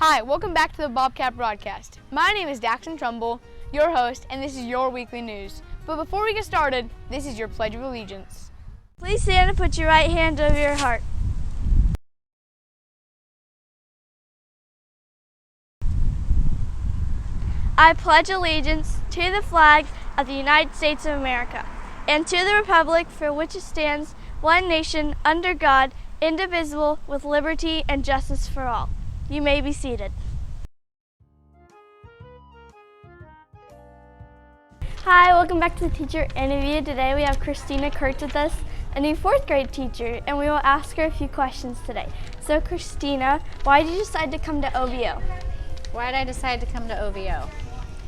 Hi, welcome back to the Bobcat Broadcast. My name is Daxon Trumbull, your host, and this is your weekly news. But before we get started, this is your Pledge of Allegiance. Please stand and put your right hand over your heart. I pledge allegiance to the flag of the United States of America and to the republic for which it stands, one nation, under God, indivisible, with liberty and justice for all. You may be seated. Hi, welcome back to the teacher interview. Today we have Christina Kurtz with us, a new 4th grade teacher, and we will ask her a few questions today. So Christina, why did you decide to come to OVO? Why did I decide to come to OVO?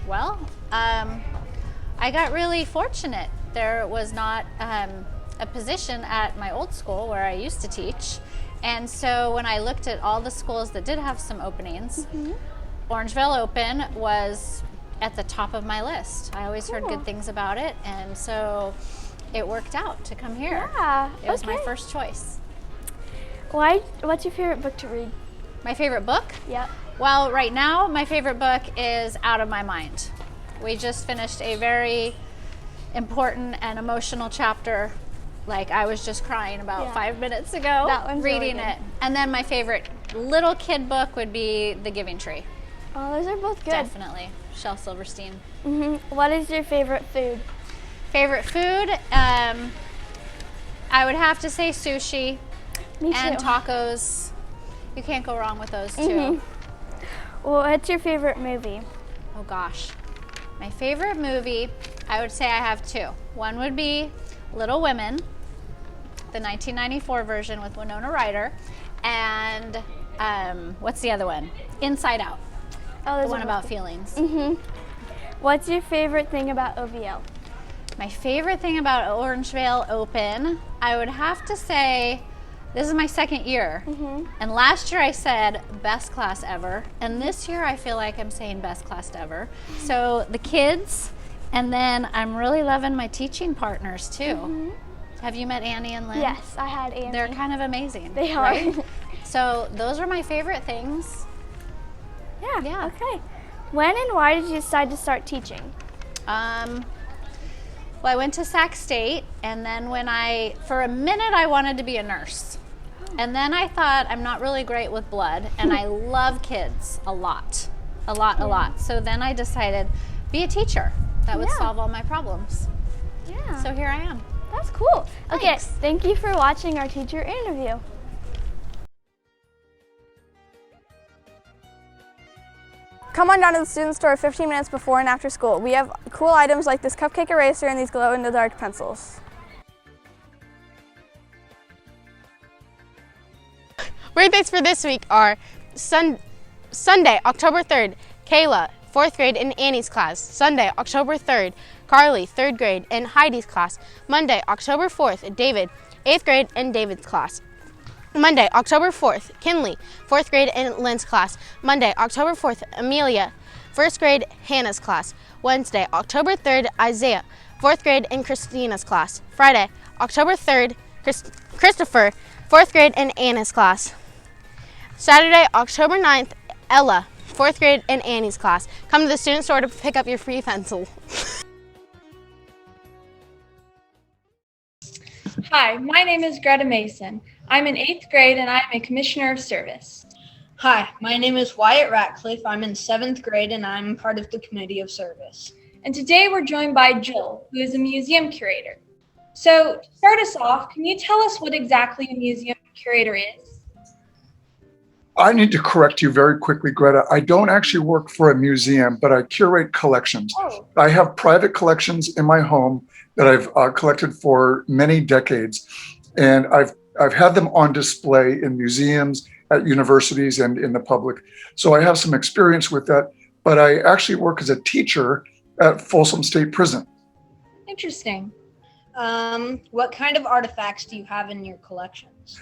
Well, I got really fortunate. There was not a position at my old school where I used to teach. And so when I looked at all the schools that did have some openings, Orangeville Open was at the top of my list. I always heard good things about it, and so it worked out to come here. Yeah, it was my first choice. What's your favorite book to read? My favorite book? Yep. Well, right now, my favorite book is Out of My Mind. We just finished a very important and emotional chapter. Like, I was just crying about 5 minutes ago reading it. And then my favorite little kid book would be The Giving Tree. Oh, those are both good. Definitely. Shel Silverstein. What is your favorite food? Favorite food? I would have to say sushi. Me too. And tacos. You can't go wrong with those two. Well, what's your favorite movie? Oh gosh. My favorite movie, I would say I have two. One would be Little Women, the 1994 version with Winona Ryder, and what's the other one? Inside Out. Oh, the one about feelings. What's your favorite thing about OVO? My favorite thing about Orangeville Open, I would have to say, this is my second year, and last year I said best class ever, and this year I feel like I'm saying best class ever. So the kids, and then I'm really loving my teaching partners too. Have you met Annie and Lynn? Yes, I had Annie. They're kind of amazing. They are. Right? So those are my favorite things. Yeah. Okay. When and why did you decide to start teaching? Well, I went to Sac State, and then for a minute I wanted to be a nurse. And then I thought, I'm not really great with blood, and I love kids a lot. So then I decided, be a teacher. That would solve all my problems. Yeah. So here I am. That's cool. Thanks. Okay, thank you for watching our teacher interview. Come on down to the student store 15 minutes before and after school. We have cool items like this cupcake eraser and these glow-in-the-dark pencils. Birthdays for this week are Sunday, October 3rd, Kayla, 4th grade in Annie's class. Sunday, October 3rd, Carly, 3rd grade in Heidi's class. Monday, October 4th, David, 8th grade in David's class. Monday, October 4th, Kinley, 4th grade in Lynn's class. Monday, October 4th, Amelia, 1st grade, Hannah's class. Wednesday, October 3rd, Isaiah, 4th grade in Christina's class. Friday, October 3rd, Christopher, 4th grade in Anna's class. Saturday, October 9th, Ella, 4th grade in Annie's class. Come to the student store to pick up your free pencil. Hi, my name is Greta Mason. I'm in 8th grade and I'm a commissioner of service. Hi, my name is Wyatt Ratcliffe. I'm in 7th grade and I'm part of the committee of service. And today we're joined by Jill, who is a museum curator. So to start us off, can you tell us what exactly a museum curator is? I need to correct you very quickly, Greta. I don't actually work for a museum, but I curate collections. I have private collections in my home that I've collected for many decades, and I've had them on display in museums, at universities, and in the public. So I have some experience with that, but I actually work as a teacher at Folsom State Prison. Interesting. What kind of artifacts do you have in your collections?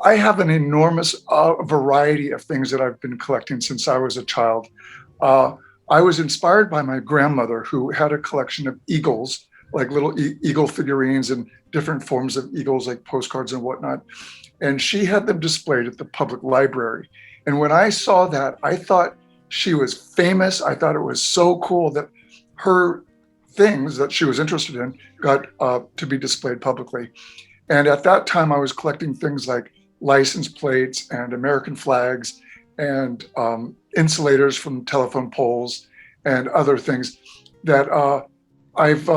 I have an enormous variety of things that I've been collecting since I was a child. I was inspired by my grandmother, who had a collection of eagles, like little eagle figurines and different forms of eagles, like postcards and whatnot. And she had them displayed at the public library. And when I saw that, I thought she was famous. I thought it was so cool that her things that she was interested in got to be displayed publicly. And at that time, I was collecting things like license plates and American flags and insulators from telephone poles and other things that I've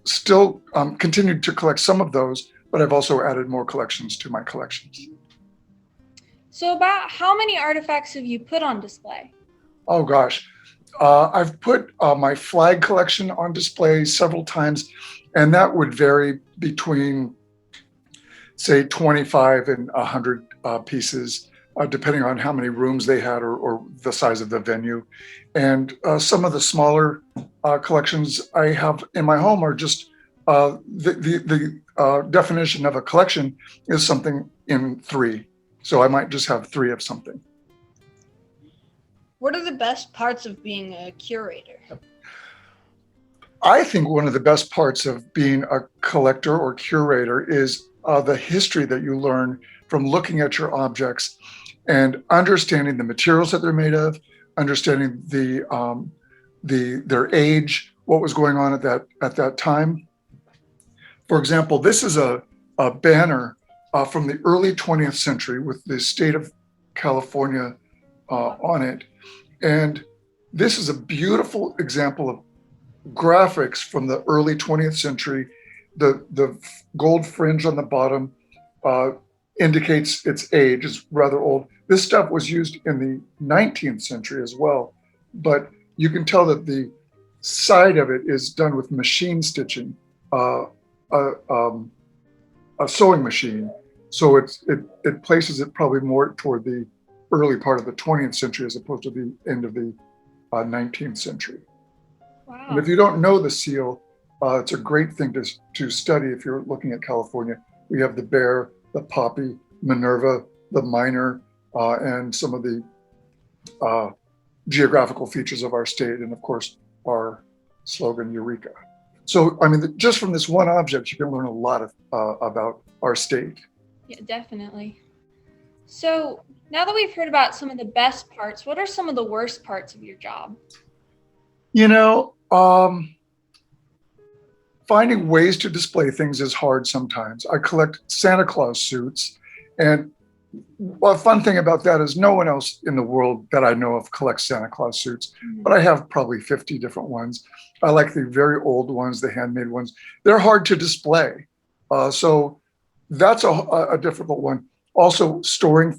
still continued to collect some of those, but I've also added more collections to my collections. So about how many artifacts have you put on display? Oh gosh, I've put my flag collection on display several times, and that would vary between, say, 25 and 100 pieces, depending on how many rooms they had or the size of the venue. And some of the smaller collections I have in my home are just the definition of a collection is something in 3. So I might just have 3 of something. What are the best parts of being a curator? I think one of the best parts of being a collector or curator is the history that you learn from looking at your objects and understanding the materials that they're made of, understanding their age, what was going on at that time. For example, this is a banner from the early 20th century with the state of California on it. And this is a beautiful example of graphics from the early 20th century. The gold fringe on the bottom indicates its age, it's rather old. This stuff was used in the 19th century as well, but you can tell that the side of it is done with machine stitching, a sewing machine. So it places it probably more toward the early part of the 20th century as opposed to the end of the 19th century. Wow. And if you don't know the seal, it's a great thing to study if you're looking at California. We have the bear, the poppy, Minerva, the miner, and some of the geographical features of our state, and of course, our slogan, Eureka. So, I mean, just from this one object, you can learn a lot about our state. Yeah, definitely. So now that we've heard about some of the best parts, what are some of the worst parts of your job? You know, finding ways to display things is hard sometimes. I collect Santa Claus suits, and a fun thing about that is no one else in the world that I know of collects Santa Claus suits, but I have probably 50 different ones. I like the very old ones, the handmade ones. They're hard to display. So that's a difficult one. Also, storing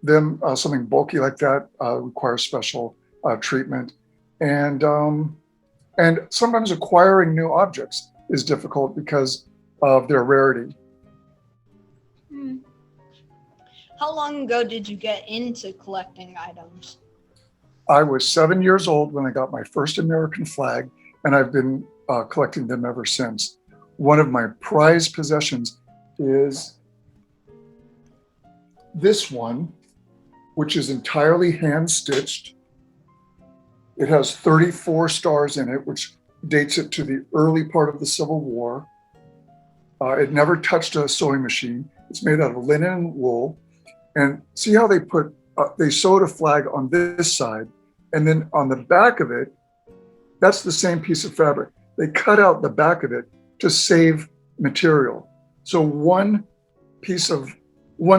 them, something bulky like that requires special treatment. And sometimes acquiring new objects is difficult because of their rarity. How long ago did you get into collecting items? I was 7 years old when I got my first American flag, and I've been collecting them ever since. One of my prized possessions is this one, which is entirely hand-stitched. It has 34 stars in it, which dates it to the early part of the Civil War. It never touched a sewing machine. It's made out of linen and wool. And see how they sewed a flag on this side, and then on the back of it, that's the same piece of fabric. They cut out the back of it to save material. So one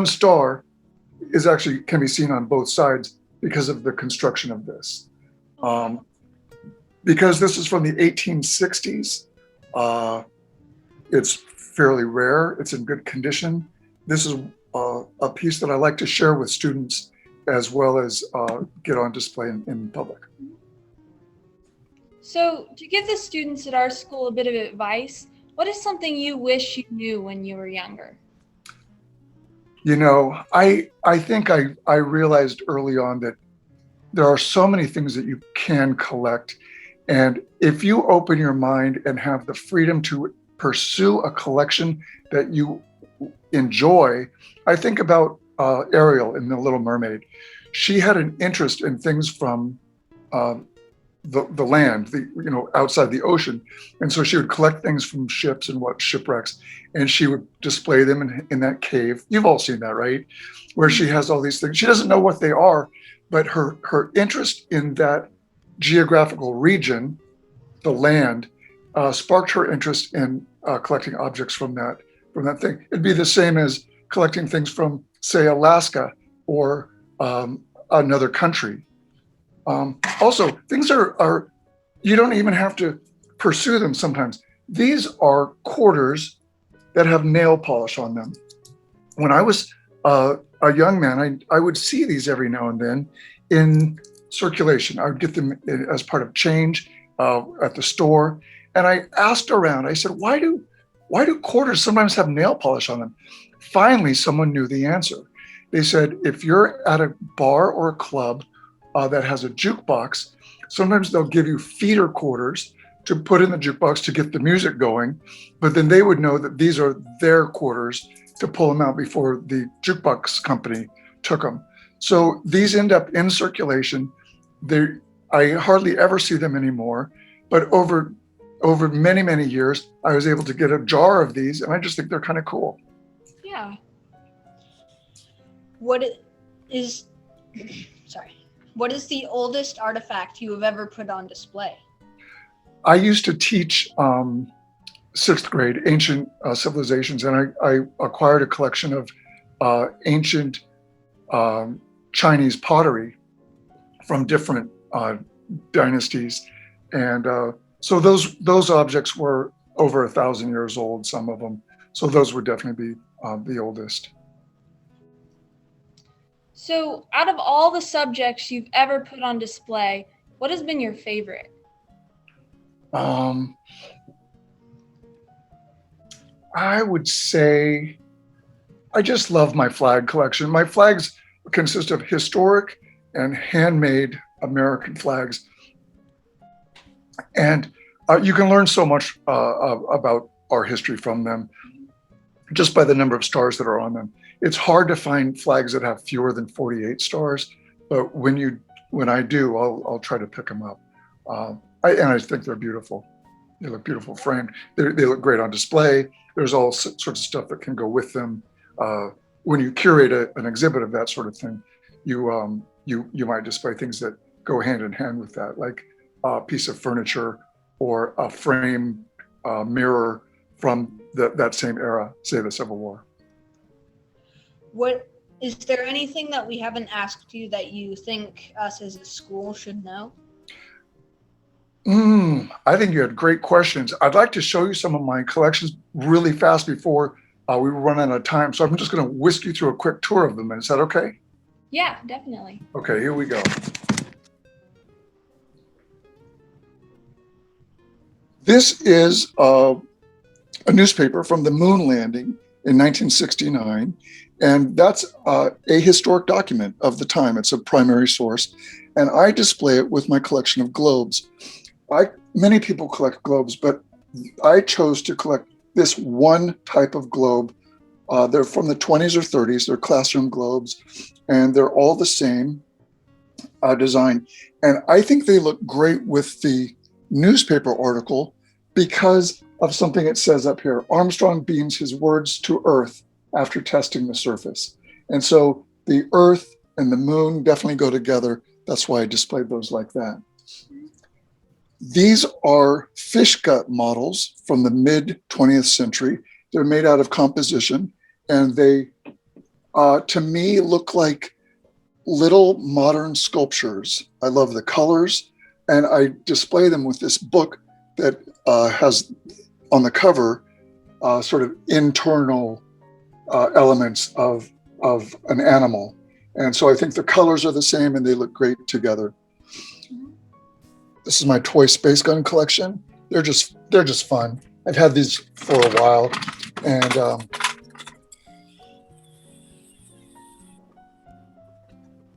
star is actually can be seen on both sides because of the construction of this. Because this is from the 1860s, it's fairly rare. It's in good condition. This is a piece that I like to share with students as well as get on display in public. So to give the students at our school a bit of advice, what is something you wish you knew when you were younger? You know, I think I realized early on that there are so many things that you can collect. And if you open your mind and have the freedom to pursue a collection that you enjoy, I think about Ariel in The Little Mermaid. She had an interest in things from the land, outside the ocean. And so she would collect things from ships and shipwrecks, and she would display them in that cave. You've all seen that, right? Where she has all these things. She doesn't know what they are, but her interest in that geographical region, the land, sparked her interest in collecting objects from that thing. It'd be the same as collecting things from, say, Alaska or another country. Also, things are you don't even have to pursue them sometimes. These are quarters that have nail polish on them. When I was a young man, I would see these every now and then in circulation. I would get them as part of change at the store. And I asked around, I said, why do quarters sometimes have nail polish on them? Finally, someone knew the answer. They said, if you're at a bar or a club that has a jukebox, sometimes they'll give you feeder quarters to put in the jukebox to get the music going, but then they would know that these are their quarters to pull them out before the jukebox company took them. So these end up in circulation. I hardly ever see them anymore, but over many, many years, I was able to get a jar of these, and I just think they're kind of cool. Yeah. What is the oldest artifact you have ever put on display? I used to teach 6th grade ancient civilizations, and I acquired a collection of ancient Chinese pottery from different dynasties. And so those objects were over 1,000 years old, some of them. So those would definitely be the oldest. So out of all the subjects you've ever put on display, what has been your favorite? I would say I just love my flag collection. My flags consist of historic and handmade American flags. And you can learn so much about our history from them just by the number of stars that are on them. It's hard to find flags that have fewer than 48 stars, but when I do, I'll try to pick them up. I think they're beautiful. They look beautiful framed. They look great on display. There's all sorts of stuff that can go with them. When you curate an exhibit of that sort of thing, you might display things that go hand in hand with that, like a piece of furniture or a frame mirror from that same era, say the Civil War. Is there anything that we haven't asked you that you think us as a school should know? I think you had great questions. I'd like to show you some of my collections really fast before we run out of time. So I'm just going to whisk you through a quick tour of them. Is that okay? Yeah, definitely. Okay, here we go. This is a newspaper from the moon landing in 1969. And that's a historic document of the time. It's a primary source. And I display it with my collection of globes. Many people collect globes, but I chose to collect this one type of globe. They're from the 20s or 30s. They're classroom globes, and they're all the same design. And I think they look great with the newspaper article because of something it says up here. Armstrong beams his words to Earth after testing the surface. And so the Earth and the moon definitely go together. That's why I displayed those like that. These are fish gut models from the mid 20th century. They're made out of composition, and they, to me, look like little modern sculptures. I love the colors, and I display them with this book that has on the cover sort of internal elements of an animal. And so I think the colors are the same and they look great together. This is my toy space gun collection. They're just fun. I've had these for a while, and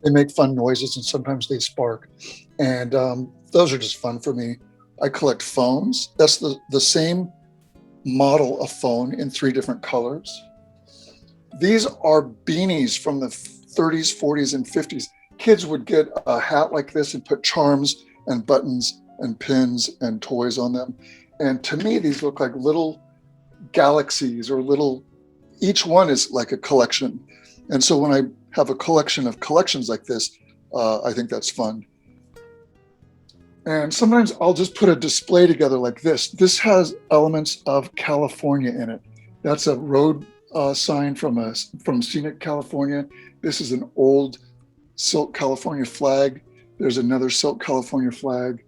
they make fun noises and sometimes they spark. And those are just fun for me. I collect phones. That's the same model of phone in 3 different colors. These are beanies from the 30s, 40s, and 50s. Kids would get a hat like this and put charms and buttons and pins and toys on them. And to me, these look like little galaxies or each one is like a collection. And so when I have a collection of collections like this, I think that's fun. And sometimes I'll just put a display together like this. This has elements of California in it. That's a road sign from scenic California. This is an old Silk California flag. There's another Silk California flag.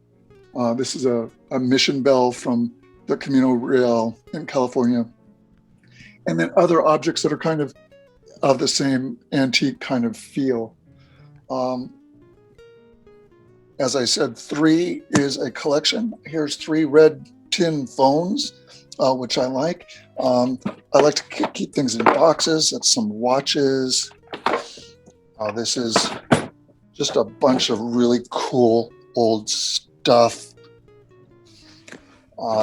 This is a mission bell from the Camino Real in California. And then other objects that are kind of the same antique kind of feel. As I said, 3 is a collection. Here's 3 red tin phones, which I like. I like to keep things in boxes. That's some watches. This is just a bunch of really cool old stuff.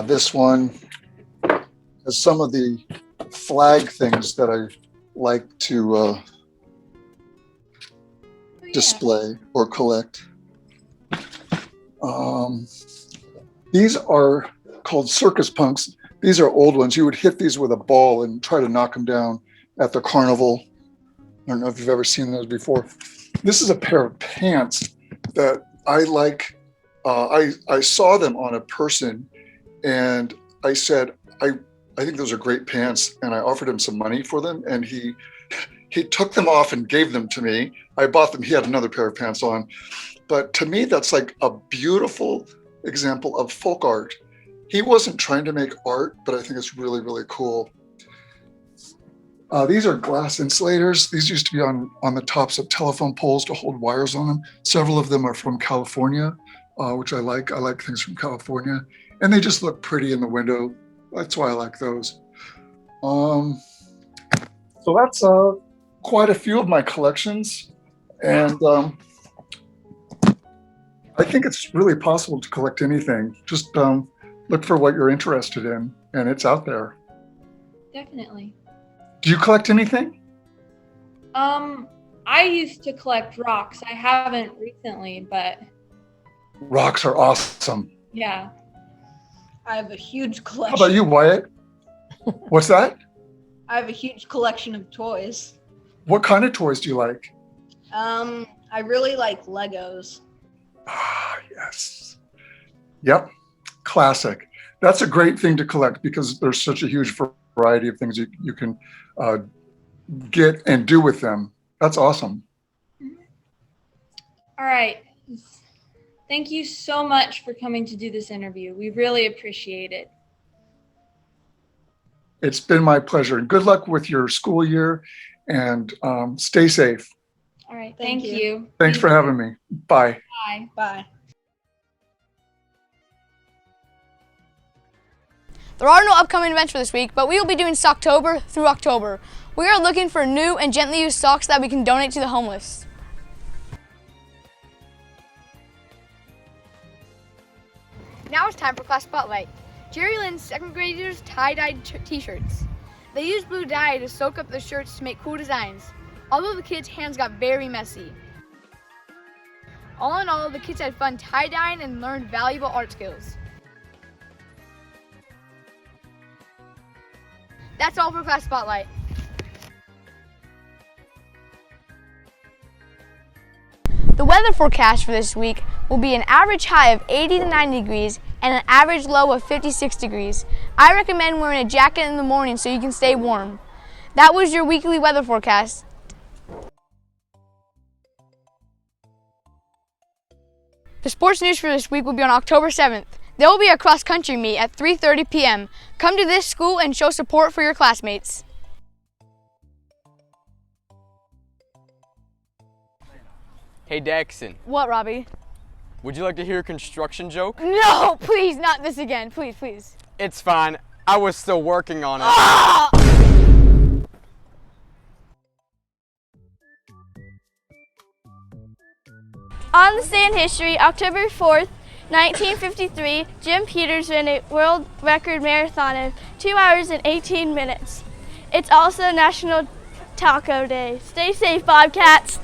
This one has some of the flag things that I like to display or collect. These are called circus punks. These are old ones. You would hit these with a ball and try to knock them down at the carnival. I don't know if you've ever seen those before. This is a pair of pants that I like. I saw them on a person and I said, I think those are great pants. And I offered him some money for them. And he took them off and gave them to me. I bought them. He had another pair of pants on. But to me, that's like a beautiful example of folk art. He wasn't trying to make art, but I think it's really, really cool. These are glass insulators. These used to be on the tops of telephone poles to hold wires on them. Several of them are from California, which I like. I like things from California. And they just look pretty in the window. That's why I like those. So that's quite a few of my collections. And I think it's really possible to collect anything. Just look for what you're interested in, and it's out there. Definitely. Do you collect anything? I used to collect rocks. I haven't recently, but Rocks are awesome. yeah. I have a huge How collection. about you, Wyatt? What's that? I have a huge collection of toys. What kind of toys do you like? I really like Legos. Ah, yes. Yep, classic. That's a great thing to collect because there's such a huge variety of things you can get and do with them. That's awesome. All right. Thank you so much for coming to do this interview. We really appreciate it. It's been my pleasure. Good luck with your school year and stay safe. All right. Thank Thank you. you. Thanks for having me. Bye. Bye. Bye. There are no upcoming events for this week, but we will be doing Socktober through October. We are looking for new and gently used socks that we can donate to the homeless. Now it's time for Class Spotlight. Jerry Lynn's second graders tie-dyed t-shirts. They used blue dye to soak up the shirts to make cool designs, although the kids' hands got very messy. All in all, the kids had fun tie-dyeing and learned valuable art skills. That's all for Class Spotlight. The weather forecast for this week will be an average high of 80 to 90 degrees and an average low of 56 degrees. I recommend wearing a jacket in the morning so you can stay warm. That was your weekly weather forecast. The sports news for this week will be on October 7th. There will be a cross-country meet at 3:30 p.m. Come to this school and show support for your classmates. Hey Daxon, What, Robbie? would you like to hear a construction joke? No, please, not this again. Please, please. It's fine. I was still working on it. On this day in history, October 4th, 1953, Jim Peters ran a world record marathon of 2 hours and 18 minutes. It's also National Taco Day. Stay safe, Bobcats.